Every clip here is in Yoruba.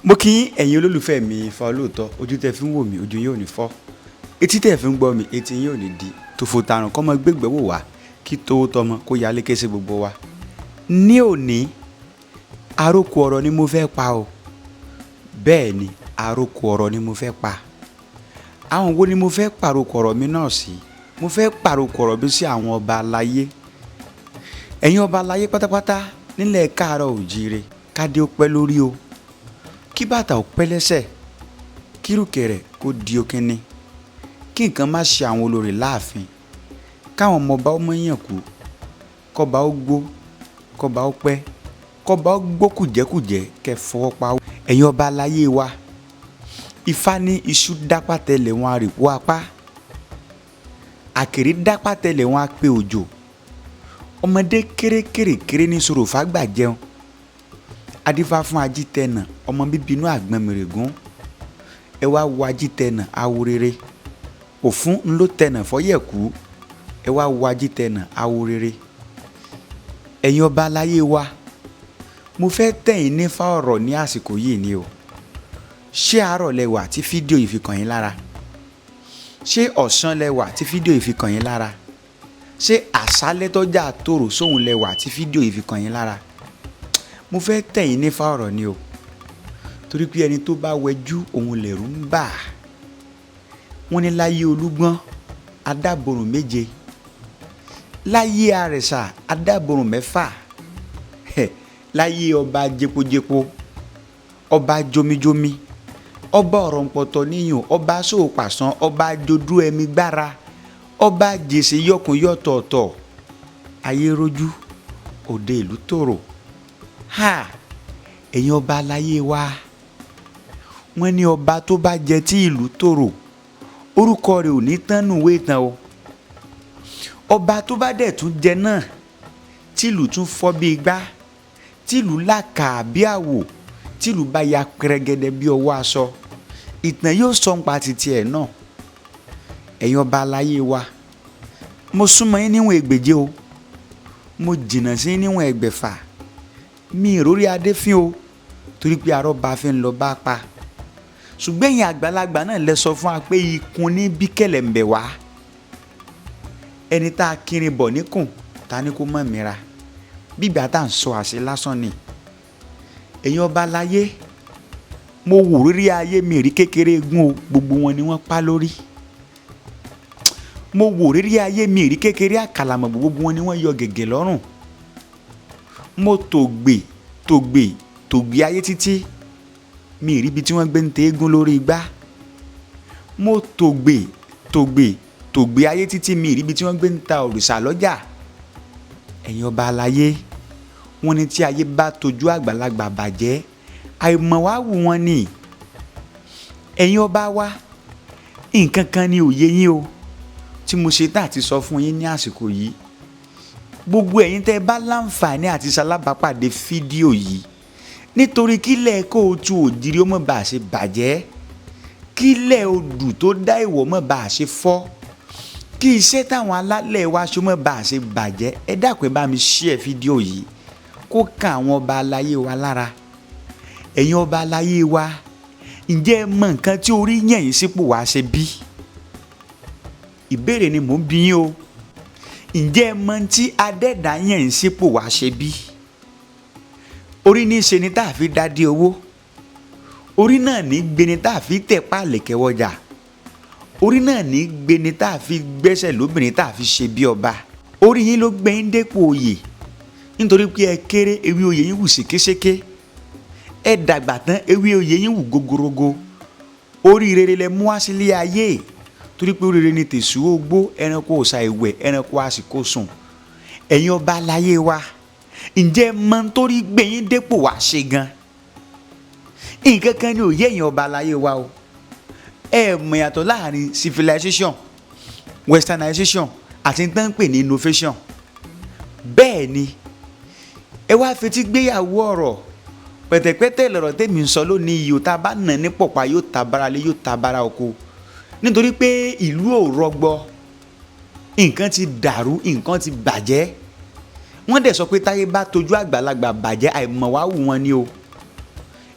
Mo kí ẹ̀yin olólùfẹ́ mi fa olóòótọ́ ojú tẹ́ fi ń wò mí ojú yín ò ní fọ́ etí tẹ́ fi ń gbọ́ mi etí yín ò ní di tòfò tàrùn kọ́mọ gbégbé wò wá kí tówó tọmọ kó yálé kése gbogbo wa. Ní òní àròkọ ọ̀rọ̀ ni mo fẹ́ pa o, bẹ́ẹ̀ ni àròkọ ọ̀rọ̀ ni mo fẹ́ pa. Àwọn wo ni mo fẹ́ pàròkọ ọ̀rọ̀ mi náà sí? Mo fẹ́ pàròkọ ọ̀rọ̀ mi sí àwọn ọba aláyé. Ẹ̀yin ọba aláyé pátápátá nílẹ̀ káàárọ̀ òjíire kádé ó pẹ́ lórí o, kí bàtà ò pẹ́ lẹ́sẹ̀, kí rùkẹ̀rẹ̀ kó di okínní, kí nǹkan má ṣe àwọn olórí láàfin, káwọn ọmọọba ó mọ̀yàn kú, kọ́ba ó gbó, kọ́ba ó pẹ́, kọ́ba ó gbó kùjẹ́kùjẹ́ kẹ́ fọwọ́ pa ó. Ẹ̀yin ọba aláyé wa, Ifá ní iṣu dápá tẹlẹ̀ wọn àrèpó apá, àkèré dápá tẹlẹ̀ wọn apé òjò, ọmọdé kéré ní sọ̀rọ̀ fàgbà jẹun. Adífá fún Ajítẹnà ọmọ bíbí inú àgbọn mèrègún, ẹ wá wo Ajítẹnà awo rere, òfún ńlọ tẹnà fọyẹ̀kú, ẹ wá wo Ajítẹnà awo rere. Ẹ̀yin ọba aláyé wa, mo fẹ́ tẹ̀yìn nífà ọ̀rọ̀ ní àsìkò yìí ni o. Ṣé àárọ̀ lẹwà tí fídíò yìí fi kàn yín lára? Ṣé ọ̀sán lẹwà tí fídíò yìí fi kàn yín lára? Ṣé àṣálẹ́ tọ́jà tòrò sóhun lẹwà tí fídíò yìí fi kàn yín lára? Mo fẹ́ tẹ̀yìn nífà ọ̀rọ̀ ni o, torí pé ẹni tó bá wẹjú òun lẹ̀rù ń bà. Wọ́n ní láyé Olúgbọ́n adáborùn méje, láyé Àrẹ̀sà adáborùn mẹ́fà, láyé ọba jepojepo, ọba jomijomi, ọba ọ̀rọ̀ǹpọ̀tọ̀ níyùn, ọba sóòpàṣán, ọba jodú ẹ̀mí gbára, ọba jèsè yọkùn yọ̀tọ̀ọ̀tọ̀, ayé rojú òde ìlú tòrò. Ẹ̀yin ọba aláyé wa, wọ́n ní ọba tó bá jẹ tí ìlú tòrò orúkọ rẹ̀ ò ní tán nùwé ìtàn o. Ọba tó bá dẹ̀ tún jẹ náà tí ìlú tún fọ́ bí igbá, tí ìlú làkà bí àwò, tí ìlú bá ya pẹrẹgẹdẹ bí ọwọ́ aṣọ, ìtàn yóò sọ nípa títí ẹ̀ náà. Ẹ̀yin ọba aláyé wa, mo súnmọ́ yín níwọ̀n ẹgbẹ̀je o, mo jìnnà sí yín níwọ̀n ẹgbẹ̀fà. Mi ìrórí adé fín o, torí pé arọ́ba fi ń lọ bá pa. Ṣùgbọ́n ẹ̀yin àgbàlagbà náà lẹ sọ fún wa pé ikùn ní bí kẹ̀lẹ̀mbẹ̀ wá. Ẹni tá a kiri bọ̀ níkùn ta ni kó mọ̀ mìíràn, bíbí tá à ń sọ àṣẹ lásán ni. Ẹ̀yin ọba aláyé, mo wò rírí ayé mi rí kékeré gún o, gbogbo wọn ni wọ́n pa lórí. Mo wò rírí ayé mi rí kékeré àkàlàmọ̀, gbogbo wọn ni wọ́n yọ gègé lọ́rùn. Mo tògbé ayé títí mi rí ibi tí wọ́n gbé ń tẹ eégún lórí igbá. Mo tògbé ayé títí mi rí ibi tí wọ́n gbé ń ta òrìṣà lọ́jà. Ẹ̀yin ọba aláyé, wọ́n ní tí ayé bá tojú àgbàlagbà bàjẹ́ àìmọ̀ wá wù wọ́n ni. Ẹ̀yin ọba wa, nǹkan kan ni òye yín o tí mo ṣe tá àti sọ fún yín ní àsìkò yìí. Gbogbo ẹ̀yin tẹ́ bá láǹfààní àti ṣalábàápàdé fídíò yìí, nítorí kílẹ̀ kóòtù òjìrí ó mọ̀ bá a ṣe bàjẹ́, kílẹ̀ odù tó dá ìwọ̀ mọ̀ bá a ṣe fọ́, kí iṣẹ́ táwọn alálẹ̀ wa ṣe mọ̀ bá a ṣe bàjẹ́, ẹ dákun ẹ bá mi share fídíò yìí kó kan àwọn ọba aláyé wa lára. Ẹ̀yin ọba aláyé wa, ǹjẹ́ ẹ mọ nǹkan tí orí yàn yín sípò wá ṣe bí? Ìbéèrè ni mò ń bi yín o. Ǹjẹ́ ẹ mọ tí adẹ́dá yàn yín sípò wá ṣe bí? Orí ní í ṣe ni tá a fi dádé owó, orí náà ní gbé ni tá a fi tẹ̀ páàlẹ̀ kẹwọ́jà, orí náà ní gbé ni tá a fi gbẹ́sẹ̀ lóbìnrin tá a fi ṣe bí ọba. Orí yín ló gbé yín dépò oyè, nítorí pé ẹ kéré ewé oyè yín wù sékéséké, ẹ dàgbà tán ewé oyè yín wù gogorogo. Orí rere lẹ mú wá sílé ayé, torí pé orí rere ni tèṣù ogbó, ẹranko òòṣà ìwẹ̀, ẹranko àsìkò sùn. Ẹ̀yin ọba aláyé wa, ǹjẹ́ mọ nítorí gbé yín dépò wá ṣe gan? Nǹkan kan ni òye ẹ̀yin ọba aláyé wa o. Ẹ mọ̀ yàtọ̀ láàrin civilization, westernization àti tán pè ní innovation. Bẹ́ẹ̀ ni ẹ wá fetí gbéyàwó ọ̀rọ̀ pẹ̀tẹ̀pẹ̀tẹ̀ lọ̀rọ̀ tèmi ń sọ lónìí yìí o, tá a bá nà ní pọ̀pá yóò ta bara lé yóò ta bara oko, nítorí pé ìlú ò rọgbọ, nǹkan ti dàrú, nǹkan ti bàjẹ́. Wọ́n dẹ̀ sọ pé táyé bá tojú àgbàlagbà bàjẹ́ àìmọ̀ wá wù wọ́n ni o.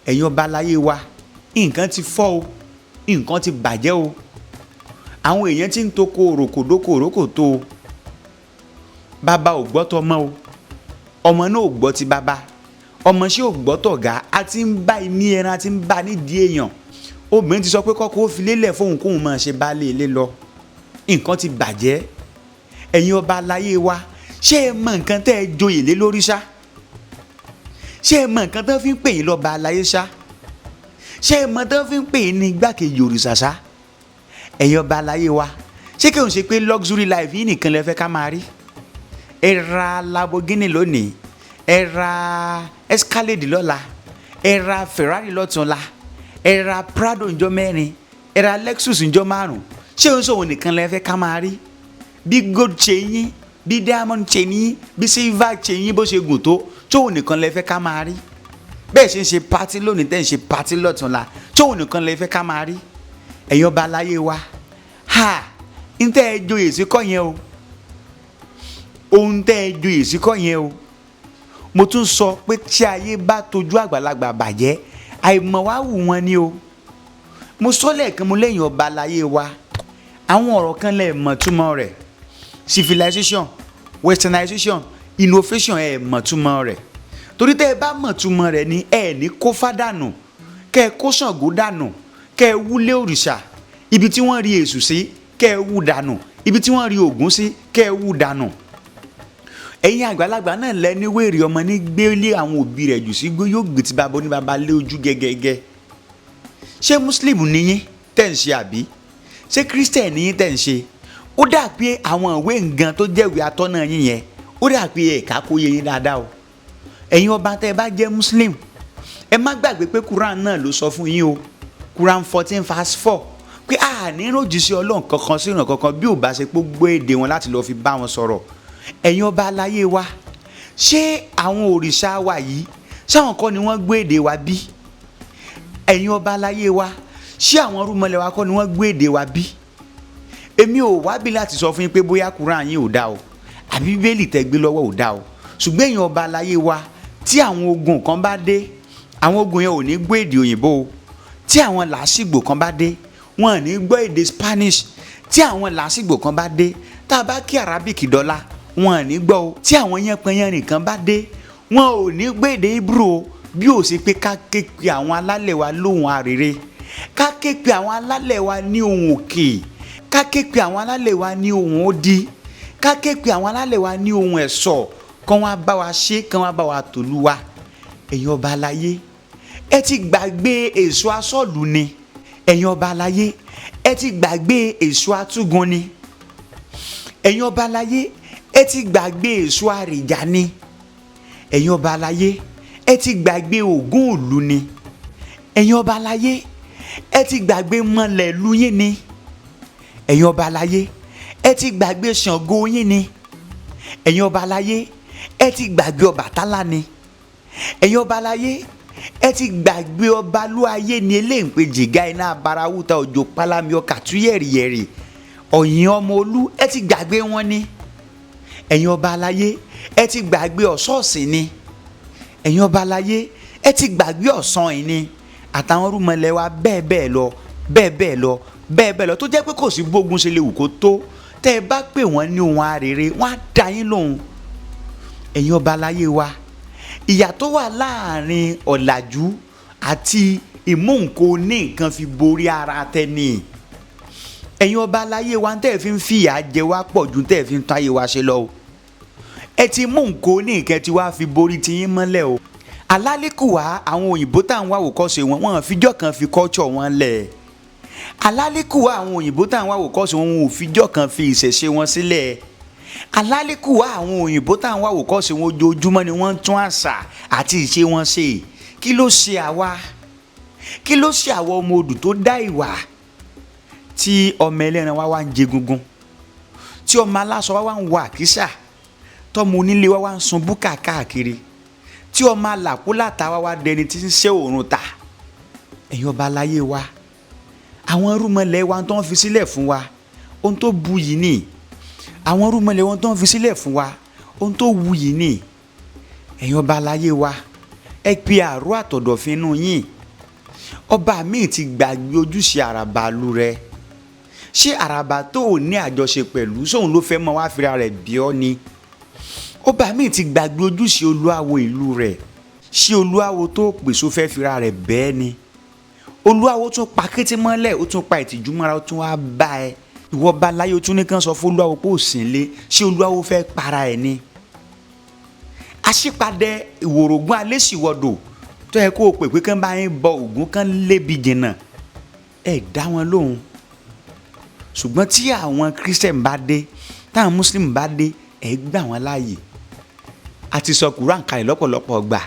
ẹ̀yin ọba aláyé wa nǹkan ti fọ́ o, nǹkan ti bàjẹ́ o, àwọn èèyàn ti ń toko òròkòdókò òrókòtó o, bàbá ò gbọ́ tọmọ o, ọmọ náà ò gbọ́ ti bàbá, ọmọ ṣé ò gbọ́ tọ̀gá, a ti ń bá ní ẹran, a ti ń bá nídìí èèyàn. Obìnrin ti sọ pé kọ́kọ́ ó fi lélẹ̀ fóun kóun máa ṣe baálé ilé lọ, nǹkan ti bàjẹ́. ẹ̀yin ọba aláyé wa ṣé ẹ mọ nǹkan tẹ́ ẹ joyè lé lórí ṣá? ṣé ẹ mọ nǹkan tó fi ń pè yín lọ́ba aláyé ṣá? ṣé ẹ mọ tó fi ń pè yín ní igbákejì òrìṣà ṣá? ẹ̀yin ọba aláyé wa ṣé kí òun ṣe pé luxury life yìí nìkan lẹ fẹ́ ká máa rí? ẹ ra Lamborghini lónìí, ẹ ra Escalade lọ́la, ẹ ra Ferrari lọ́túnla, ẹ ra Prado ńjọ́ mẹ́rin, ẹ ra Lexus ńjọ́ márùn. ṣé òun sọ̀rọ̀ nìkan lẹ fẹ́ ká máa rí? bí gold chain yín, bí diamond chain yín, bí silver chain yín bó ṣe gùn tó, tóun nìkan lẹ fẹ́ ká máa rí? bẹ́ẹ̀ ṣe ń ṣe pátí lónìí tẹ́ ń ṣe pátí lọ́túnla, tóun nìkan lẹ fẹ́ ká máa rí? ẹ̀yin ọba aláyé wa ń tẹ́ ẹ joyè sí kọ́ yẹn o, ohun tẹ́ ẹ joyè sí kọ́ yẹn o. mo tún sọ pé tí ayé bá tojú àgbàlagbà bàjẹ́, àìmọ̀ wá wù wọ́n ni o. mo sọ lẹ́ẹ̀kan mo lẹ́yìn ọba aláyé wa àwọn ọ̀rọ̀ kan lẹ mọ̀ túmọ̀ rẹ̀, civilization, westernization, innovation ẹ mọ̀ túmọ̀ rẹ̀. torí tẹ́ ẹ bá mọ̀ túmọ̀ rẹ̀ ni ẹ ní kó fá dànù, kẹ́ ẹ kó Ṣàngó dànù, kẹ́ ẹ wúlé òrìṣà, ibi tí wọ́n rí Èṣù sí kẹ́ ẹ wú dànù, ibi tí wọ́n rí Ògún sí kẹ́ ẹ wú dànù. ẹ̀yin àgbàlagbà náà lẹ́ni wèrè ọmọ ní gbélé àwọn òbí rẹ̀ jù sí gbé yóò gbé tí bàbá oníbàbá lé ojú gẹ́gẹ́gẹ́. ṣé muslim níyín tẹ̀ ń ṣe àbí? ṣé christian níyín tẹ̀ ń ṣe? ó dà pé àwọn ìwé nǹkan tó jẹ́ ìwé atọ́nà yín yẹn ó dà pé ẹ̀ka kó yé yín dáadáa o. ẹ̀yin ọba tẹ́ ẹ bá jẹ́ muslim ẹ má gbàgbé pé quran náà ló sọ fún yín o, quran 14:4 pé ní ròjìṣẹ́ ọlọ́run kankan sí ìràn kankan bí ò bá ṣe pé gbọ́ èdè wọn láti lọ́ọ́ fi bá wọn sọ̀rọ̀. ẹ̀yin ọba aláyé wa ṣé àwọn òrìṣà wa yìí ṣáwọn kọ́ ni wọ́n gbé èdè wa bí? ẹ̀yin ọba aláyé wa ṣé àwọn rúmọlẹ̀ wa kọ́ ni wọ́n gbé èdè wa bí? èmi ò wá bí láti sọ fún yín pé bóyá Kùránì yín ò dá o àbí Bíbélì tẹ́ gbé lọ́wọ́ ò dá o, ṣùgbọ́n ẹ̀yin ọba aláyé wa tí àwọn ogun kan bá dé, àwọn ogun yẹn ò ní gbọ́ èdè òyìnbó o. tí àwọn làásìgbò kan bá dé wọn ò ní gbọ́ èdè Spanish. tí àwọn làásìgbò kan bá dé tá a bá kí Arabic dọ́là wọn ò ní gbọ́ o. tí àwọn yánpọnyánrin kan bá dé wọn ò ní gbọ́ èdè Hebrew o. bí ó ṣe pé ká ké pe àwọn alálẹ̀ wa lóhùn arére, ká ké pe àwọn alálẹ̀ wa ní ohùn òkè, ká ké pe àwọn alálẹ̀ wa ní ohùn odi, ká ké pe àwọn alálẹ̀ wa ní ohùn ẹ̀sọ̀, kán wá bá wa ṣe, kán wá bá wa tòlú wa. ẹ̀yin ọba aláyé ẹ ti gbàgbé èso asọ́ọ̀lù ni. ẹ̀yin ọba aláyé ẹ ti gbàgbé èso atúgun ni. ẹ̀yin ọba aláyé ẹ ti gbàgbé èso àrìjà ni. ẹ̀yin ọba aláyé ẹ ti gbàgbé Ògún ìlú ni. ẹ̀yin ọba aláyé ẹ ti gbàgbé mọ̀lẹ̀ ìlú yín ni. ẹ̀yin ọba aláyé ẹ ti gbàgbé Ṣàngó yín ni. ẹ̀yin ọba aláyé ẹ ti gbàgbé Ọbàtálá ni. ẹ̀yin ọba aláyé ẹ ti gbàgbé ọba lúayé ni eléǹpé jìgá iná abarawúta òjò pálámi ọkà tú yẹ̀rìyẹ̀rì ọ̀yìn ọmọ olú ẹ ti gbàgbé wọn ni. ẹ̀yin ọba aláyé ẹ ti gbàgbé ọ̀ṣọ́ọ̀sì ni. ẹ̀yin ọba aláyé ẹ ti gbàgbé ọ̀sán yìí ni. àtàwọn rúmọlẹ̀ wa bẹ́ẹ̀ bẹ́ẹ̀ lọ bẹ́ẹ̀ bẹ́ẹ̀ lọ bẹ́ẹ̀ bẹ́ẹ̀ lọ tó jẹ́ pé kò sí bógun ṣe lè wù kó tó, tẹ́ ẹ bá pè wọ́n ní ohun arére wọ́n á dá yín lóhùn. ẹ̀yin ọba aláyé wa ìyàtọ̀ wà láàrin ọ̀làjú àti ìmú nǹkan ní nǹkan fi borí ara tẹ́ni. ẹ̀yin ọba aláyé wa tẹ́ ẹ fi ń fìyà jẹ wá pọ̀ ju tẹ́ ẹ fi ń tún ayé wa ṣe lọ o. ẹ ti mú nǹkan ní nǹkan tí wàá fi borí tiyín mọ́lẹ̀ o. alálẹ́kùwá àwọn òyìnbó tá à ń wá àwòkọ́ṣe wọn wọn fíjọ́ kan fi culture wọn lẹ̀. alálẹ́kùwá àwọn òyìnbó tá à ń wá àwòkọ́ṣe wọn wọn ò fíjọ́ kan fi ìṣẹ̀ṣe wọn sílẹ̀. alálẹ́kùwá àwọn òyìnbó tá à ń wá àwòkọ́ṣe wọn ojoojúmọ́ ni wọ́n ń tún àṣà àti ìṣe wọn ṣe. kí ló ṣe àwa? kí ló ṣe àwa ọmọ odù tó dá ìwà tí ọmọ ẹlẹ́ran wa wá ń jẹ gungun, tí ọmọ aláṣọ wa wá ń wọ àkísà, tọmọ onílé wa wá ń sun búkà káàkiri, tí ọmọ alàkúlàtà wa wá dẹni tí ń ṣe òórùn ta. ẹ̀yin ọba aláyé wa àwọn rúmọlẹ̀ wa tó ń fi sílẹ̀ fún wa ohun tó bu yìí ni. àwọn rúmọlẹ̀ wọn tó ń fi sílẹ̀ fún wa ohun tó wù yìí ni. ẹ̀yin ọba aláyé wa ẹ pe àrò àtọ̀dọ̀fín inú yín ọba míì ti gbàgbé ojúṣe àràbà ìlú rẹ̀. Ṣé àràbà tó ò ní àjọṣe pẹ̀lú sóun ló fẹ́ mọ wá fira rẹ̀ bí ọ́ ni? Ọba míì ti gbàgbé ojúṣe olúawo ìlú rẹ̀. Ṣé olúawo tó pèsè fẹ́ fira rẹ̀ bẹ́ẹ̀ ni? Olúawo tún pa kété mọ́lẹ̀, ó tún pa ìtìjú mọ́ra, ó tún wá bá ẹ. Ìwọ bá láyé ó tún ní kàn sọ fún olúawo pé ò sí nílé. Ṣé olúawo fẹ́ para ẹ̀ ni? Aṣípadẹ ìwòrògùn alẹ́sìwọ̀dò tó yẹ kó o pè pé kán bá yín bọ Ògún kán lébi jìnnà, ẹ dá wọn lóhùn. Ṣùgbọ́n tí àwọn Christian bá dé, táwọn Muslim bá dé, ẹ gbà wọ́n láàyè. A ti sọ Quran kalẹ̀ lọ́pọ̀lọpọ̀ gbà.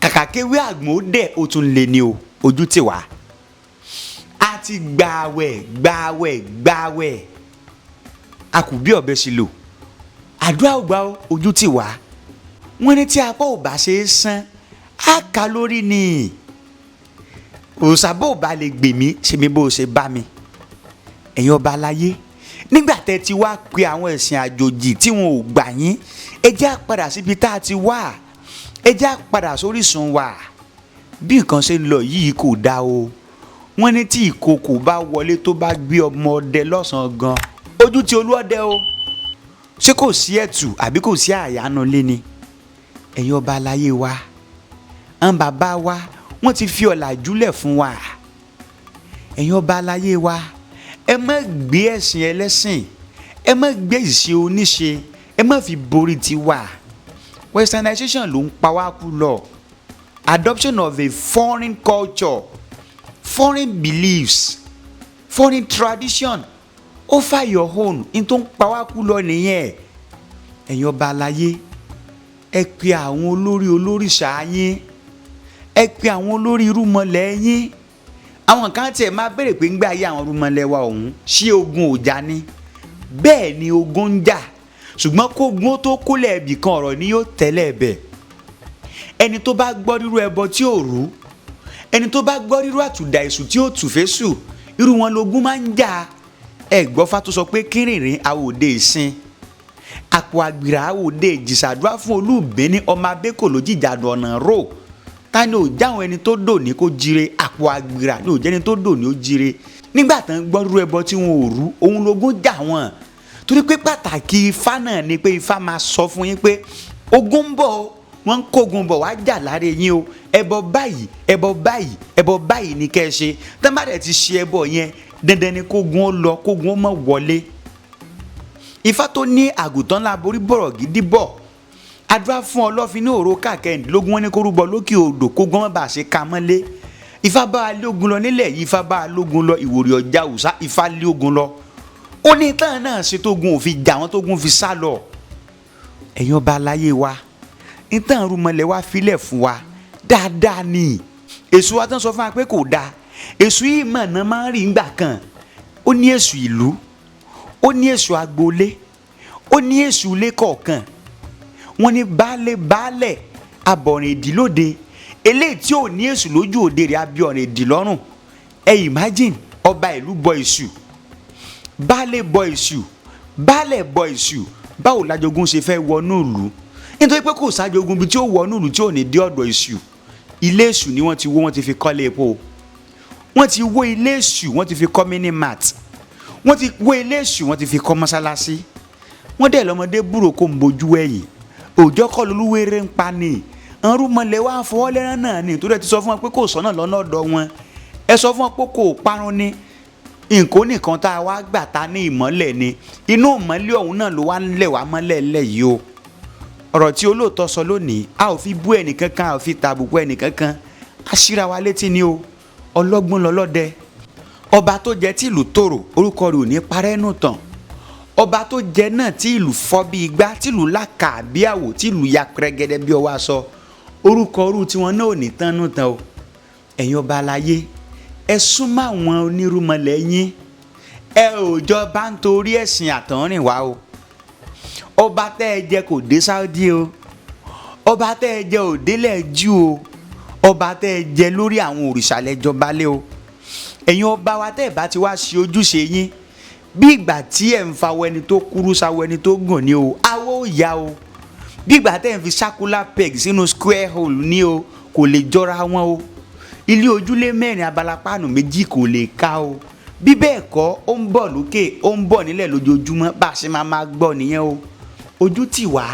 Kàkà kéwé àgbọ̀n dẹ̀ ó tún lé ní o, ojú tì wá. A ti gbààwẹ̀. A kù bí ọ̀bẹ sí lò. Àdúrà ò gbà ojú tì wá. Wọ́n ní tí apá ò bá ṣe é sán, á ka lórí ni. Òòṣà bó bá lè gbè mí, ṣe mi bó ṣe bá mi. Ẹ̀yin ọba aláyé, nígbà tẹ́ ti wá pe àwọn ẹ̀sìn àjòjì tí wọn ò gbà yín, ẹ jẹ́ á padà síbi tá a ti wá. Ẹ jẹ́ á padà sórísun wa. Bí nǹkan ṣe ń lọ yìí kò dáa o. Wọ́n ní tí ìkookò bá wọlé tó bá gbé ọmọ ọdẹ lọ́sàn-án gan, ojú ti olúọdẹ o. Ṣé kò sí ẹ̀tù àbí kò sí àyánu lé ni? Ẹ̀yin ọba aláyé wa, àwọn bàbá wa wọ́n ti fi ọ̀làjú lẹ̀ fún wa. Ẹ̀yin ọba aláyé wa, ẹ má gbé ẹ̀sìn ẹlẹ́sìn, ẹ má gbé ìṣe oníṣe, ẹ má fi borí tiwa. Westernization ló ń pa wá kú lọ. Adoption of a foreign culture, foreign beliefs, foreign tradition over your own, in tó ń pa wá kú lọ nìyẹn. Ẹ̀yin ọba aláyé, ẹ pe àwọn olórí olórìṣà yín, ẹ pe àwọn olórí irúmọlẹ̀ yín. Àwọn kan tiẹ̀ máa bẹ̀rẹ̀ pé ń gbé ayé àwọn irúmọlẹ̀ wa ọ̀hún ṣé ogun ò jà ni? Bẹ́ẹ̀ ni ogun ń jà, ṣùgbọ́n kógun ó tó kólẹ̀ ẹ̀bì kan ọ̀rọ̀ ni yóò tẹ́lẹ̀ ẹ̀bẹ̀. Ẹni tó bá gbọ́ rírú ẹbọ tí ò rú, ẹni tó bá gbọ́ rírú àtùdà èṣù tí ó tùfésù, irú wọn lógun máa ń jà. Ẹ gbọ́ Fá tó sọ pé kírìnrín àwòdè ìsìn, àpò àgbìrà àwòdè ìjìṣàdúrà fún olúùbẹ́ni ọmọ abẹ́kò ló jìjàdù ọ̀nà rò. Ta ni ò jáwọn ẹni tó dò ní kó jire? Àpò àgbìrà ni ò jẹ́ ẹni tó dò ní ó jire. Nígbà tán gbọ́ rírú ẹbọ tí wọn ò rú, òun lógun jà wọ́n. Torí pé pàtàkì Ifá náà ni pé Ifá máa sọ fún yín pé ogun ń bọ̀, wọ́n ń kógun bọ̀ wá jà láre yín o. Ẹbọ báyìí, ẹbọ báyìí, ẹbọ báyìí ni kẹ́ ẹ ṣe. Tán bá dẹ̀ ti ṣe ẹbọ yẹn, dandan ni kógun ó lọ, kógun ó mọ̀ wọlé. Ifá tó ní àgùntàn láborí bọ̀rọ̀ gidi bọ̀. Àdúrà fún Ọlọ́fin ní òró káàkẹ́ndínlógún, wọn ní kó rúbọ lókè odò kógun má bàa ṣe ká mọ́lé. Ifá bá a lé ogun lọ nílẹ̀ yìí, Ifá bá a lógun lọ Ìwòrì Ọjà Òòṣà, Ifá lé ogun lọ. Ó ní tán náà ṣe tógun òfin jà wọ́n tógun fi sá lọ. Ẹ̀yin ọba aláyé wa, ìtàn rúmọlẹ̀ wa filẹ̀ fún wa dáadáa ni. Èṣù wa tán sọ fún wa pé kò dáa. Èṣù yìí mọ̀ náà máa ń rí ìgbà kan. Ó ní èṣù ìlú, ó ní èṣù agboolé, ó ní èṣù ilé kọ̀ọ̀kan. Wọ́n ní baálẹ̀ abọ̀rìn ìdílóde, eléyìí tí ò ní èṣù lójú òde rẹ̀ abíọ̀rìn ìdí lọ́rùn. Ẹ imagine ọba ìlú bọ èṣù, baálẹ̀ bọ èṣù, baálẹ̀ bọ èṣù. Báwo lájogún ṣe fẹ́ wọnú ìlú? Nítorí pé kò sájogún bí tí ó wọnú ìlú tí ò ní dé ọ̀dọ̀ èṣù. Ilé èṣù ni wọ́n ti wó, wọ́n ti fi kọ́lé epo. Wọ́n ti wó ilé èṣù, wọ́n ti fi kọ́ mini-mart. Wọ́n ti wó ilé èṣù, wọ́n ti fi kọ́ mọ́sálásí. Wọ́n dẹ̀ lọ́mọdé búrò kó ń bojú ẹ̀yìn. Òòjọ́ kọ́ lolúwere ń pa ni. Àwọn rúmọlẹ̀ wa fọwọ́ lẹ́rán náà ni. Torí ẹ ti sọ fún wọn pé kò sọ́nà lọ́nà ọ̀dọ̀ wọn. Ẹ sọ fún wọn pé kò parun ni. Nǹkan nìkan tá a wá gbà ta ní ìmọ́lẹ̀ ni. Inú ìmọ́lẹ̀ ọ̀hún náà ló wá ń lẹ̀ wá mọ́lẹ̀ lẹ̀ yìí o. Ọ̀rọ̀ tí olóòótọ́ sọ lónìí, a ò fi bú ẹnìkankan, a ò fi tàbùkù ẹnìkankan. A ṣíra wa létí ni o. Ọlọ́gbọ́n lọlọ́dẹ. Ọba tó jẹ́ tí ìlú tòrò, orúkọ rẹ̀ ò ní parẹ́ nù tán. Ọba tó jẹ náà tí ìlú fọ́ bí igbá, tí ìlú làkà bí àwò, tí ìlú ya pẹ́rẹ́gẹ́dẹ́ bí ọwọ́ aṣọ, orúkọ orú tiwọn náà ò ní tán nù tán o. Ẹ̀yin ọba aláyé, ẹ súnmọ́ àwọn onírúmọlẹ̀ yín. Ẹ ò jọba nítorí ẹ̀sìn àtọ̀rìn wá o. Ọba tẹ́ ẹ jẹ kò dé Saudi o. Ọba tẹ́ ẹ jẹ ò délẹ̀ Júù o. Ọba tẹ́ ẹ jẹ lórí àwọn òrìṣà lẹ́jọba lé o. Ẹ̀yin ọba wa tẹ́ ẹ bá ti wá ṣe ojúṣe yín, bí ìgbà tí ẹ̀ ń fa ẹni tó kúrú sáwọ ẹni tó gùn ni o, awó ya o. Bí ìgbà tẹ́ ẹ̀ ń fi circular peg sínú square hole ni o, kò lè jọra wọn o. ilé ojúlé mẹ́rin abala páànù méjì kò lè ká o bí bẹ́ẹ̀ kọ́ ó ń bọ̀ lókè ó ń bọ̀ nílẹ̀ lójoojúmọ́ bá a ṣe máa gbọ́ nìyẹn o ojú tì wá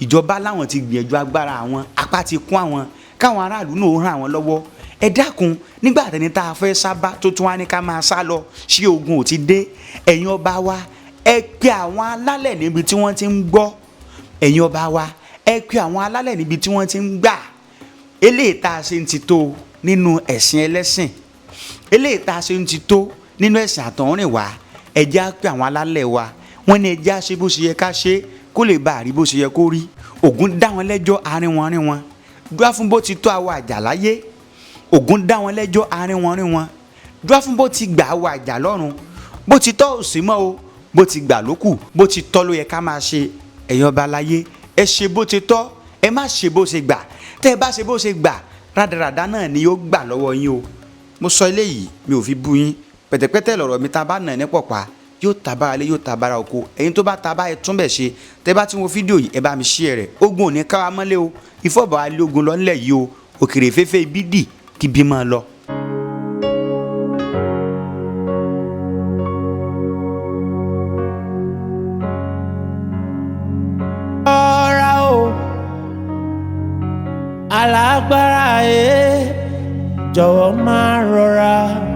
ìjọba láwọn ti gbìyànjú agbára àwọn apá ti kún àwọn káwọn aráàlú náà ó ràn àwọn lọ́wọ́ ẹ dákun nígbà tẹni tá a fẹ́ sábà tó tún wá ní ká máa sá lọ ṣé ogun ò ti dé ẹ̀yin ọba wa ẹ pe àwọn alálẹ̀ níbi tí wọ́n ti ń gbọ́ ẹ̀yin ọba wa ẹ pe àwọn alálẹ̀ níbi tí wọ́n ti ń gbà eléyìí tá a ṣe ń ti tó nínú ẹ̀sìn ẹlẹ́sìn eléyìí tá a ṣe ń ti tó nínú ẹ̀sìn àtọ̀húnrìnwá ẹ jẹ́ á pe àwọn alálẹ̀ wa wọ́n ní ẹ jẹ́ á ṣe bó ṣe yẹ ká ṣe kó lè bá a rí bó ṣe yẹ kó rí Ògún dá wọn lẹ́jọ́ àárín wọn dúrà fún bó ti tó àwọ̀ àjà láyé Ògún dá wọn lẹ́jọ́ àárín wọn dúrà fún bó ti gbà àwọ̀ àjà lọ́run bó ti tọ́ òsì mọ́ o bó ti gbà lókù bó ti tọ́ ló yẹ ká máa ṣe ẹ̀yin ọba láyé ẹ ṣe bó ti tọ́ ẹ má ṣe bó ṣe gbà tẹ́ ẹ bá ṣe bó ṣe gbà rádaràdá náà ni yóò gbà lọ́wọ́ yín o mo sọ eléyìí mi ò fi bú yín pẹ̀tẹ̀pẹ̀tẹ̀ lọ̀rọ̀ mi tá a bá nà ní pọ̀pá yóò tabára lé yóò tabára oko ẹ̀yin tó bá tabá ẹ tún bẹ̀ ṣe tẹ́ bá ti wo fídíò yìí ẹ bá mi share rẹ̀ Ogun ò ní ká wa mọ́lé o ìfọ̀bọ̀ alẹ́ ogun lọ nílẹ̀ yìí o òkèrè fẹ́fẹ́ ibi dì kí bí máa lọ. ọ̀rá o alágbára jọ̀wọ́ máa rọra.